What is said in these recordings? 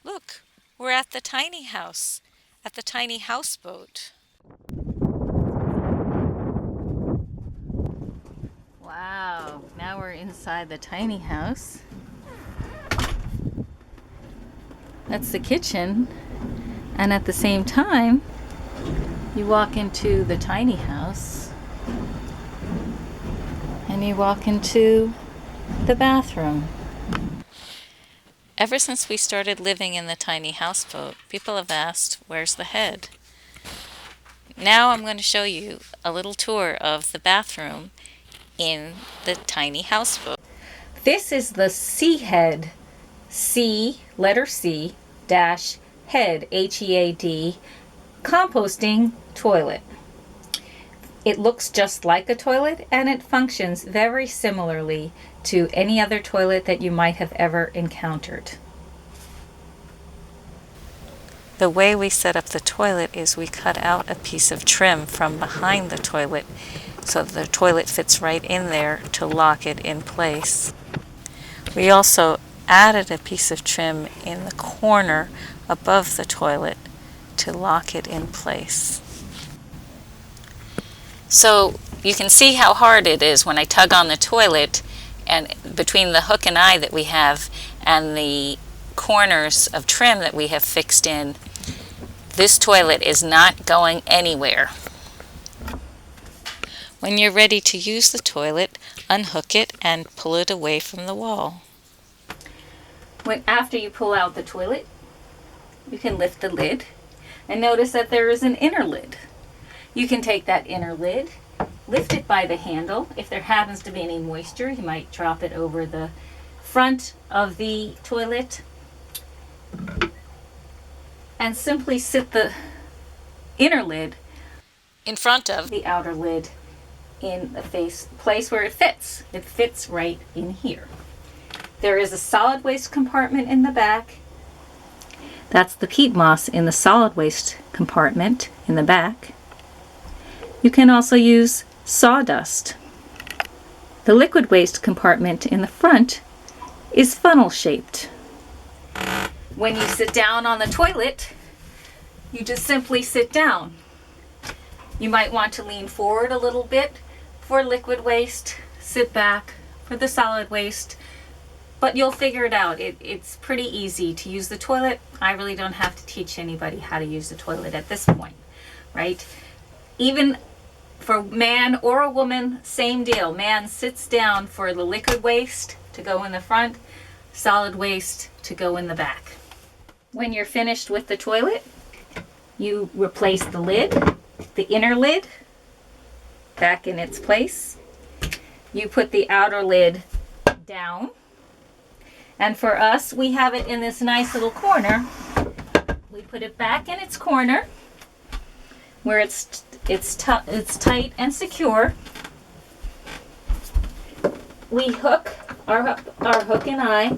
Look, we're at the tiny house, at the tiny houseboat. Wow, now we're inside the tiny house. That's the kitchen. And at the same time, you walk into the tiny house and you walk into the bathroom. Ever since we started living in the tiny houseboat, people have asked, where's the head? Now I'm going to show you a little tour of the bathroom in the tiny houseboat. This is the C head, letter C, dash head, HEAD, composting toilet. It looks just like a toilet and it functions very similarly to any other toilet that you might have ever encountered. The way we set up the toilet is we cut out a piece of trim from behind the toilet so the toilet fits right in there to lock it in place. We also added a piece of trim in the corner above the toilet to lock it in place. So you can see how hard it is when I tug on the toilet, and between the hook and eye that we have and the corners of trim that we have fixed in, this toilet is not going anywhere. When you're ready to use the toilet, unhook it and pull it away from the wall. After you pull out the toilet, you can lift the lid and notice that there is an inner lid. You can take that inner lid, lift it by the handle. If there happens to be any moisture, you might drop it over the front of the toilet and simply sit the inner lid in front of the outer lid in the place where it fits. It fits right in here. There is a solid waste compartment in the back. That's the peat moss in the solid waste compartment in the back. You can also use sawdust. The liquid waste compartment in the front is funnel shaped. When you sit down on the toilet, you just simply sit down. You might want to lean forward a little bit for liquid waste, sit back for the solid waste, but you'll figure it out. It's pretty easy to use the toilet. I really don't have to teach anybody how to use the toilet at this point, right? Even for man or a woman, same deal. Man sits down for the liquid waste to go in the front, solid waste to go in the back. When you're finished with the toilet, you replace the lid, the inner lid, back in its place. You put the outer lid down. And for us, we have it in this nice little corner. We put it back in its corner where it's tight and secure. We hook our hook and eye.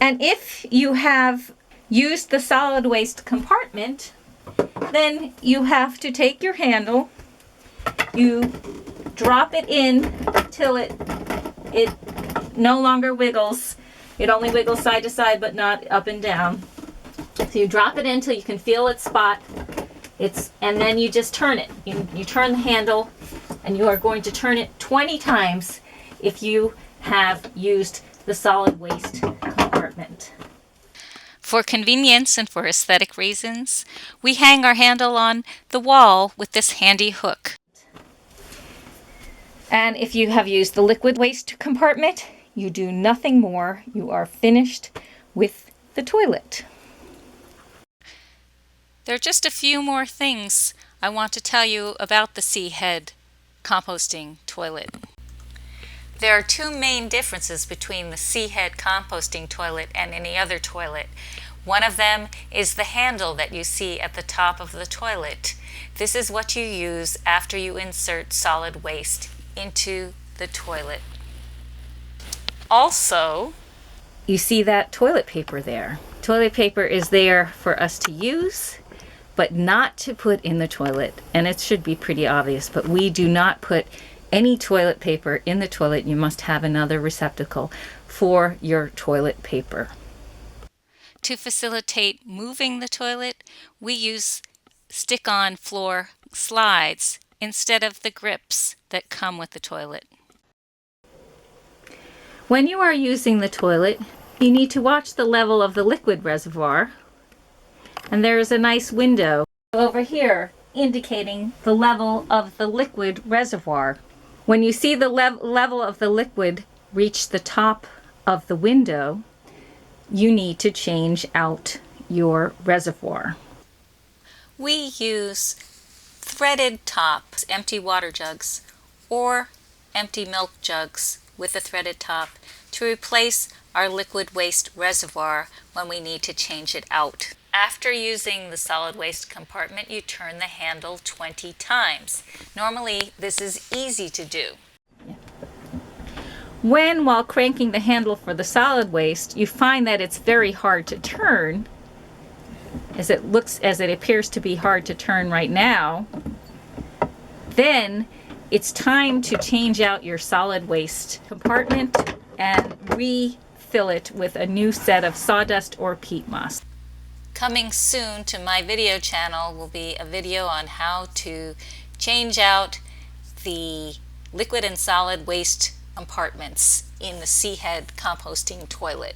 And if you have used the solid waste compartment, then you have to take your handle, you drop it in till it no longer wiggles. It only wiggles side to side but not up and down. So you drop it in till you can feel its spot. And then you just turn it. You turn the handle, and you are going to turn it 20 times if you have used the solid waste compartment. For convenience and for aesthetic reasons, we hang our handle on the wall with this handy hook. And if you have used the liquid waste compartment, you do nothing more. You are finished with the toilet. There are just a few more things I want to tell you about the C-Head composting toilet. There are two main differences between the C-Head composting toilet and any other toilet. One of them is the handle that you see at the top of the toilet. This is what you use after you insert solid waste into the toilet. Also, you see that toilet paper there. Toilet paper is there for us to use, but not to put in the toilet. And it should be pretty obvious, but we do not put any toilet paper in the toilet. You must have another receptacle for your toilet paper. To facilitate moving the toilet, we use stick-on floor slides instead of the grips that come with the toilet. When you are using the toilet, you need to watch the level of the liquid reservoir, and there is a nice window over here indicating the level of the liquid reservoir. When you see the level of the liquid reach the top of the window, you need to change out your reservoir. We use threaded tops, empty water jugs, or empty milk jugs with a threaded top to replace our liquid waste reservoir when we need to change it out. After using the solid waste compartment, you turn the handle 20 times. Normally, this is easy to do. While cranking the handle for the solid waste, you find that it's very hard to turn, as it appears to be hard to turn right now, then it's time to change out your solid waste compartment and refill it with a new set of sawdust or peat moss. Coming soon to my video channel will be a video on how to change out the liquid and solid waste compartments in the Seahead composting toilet.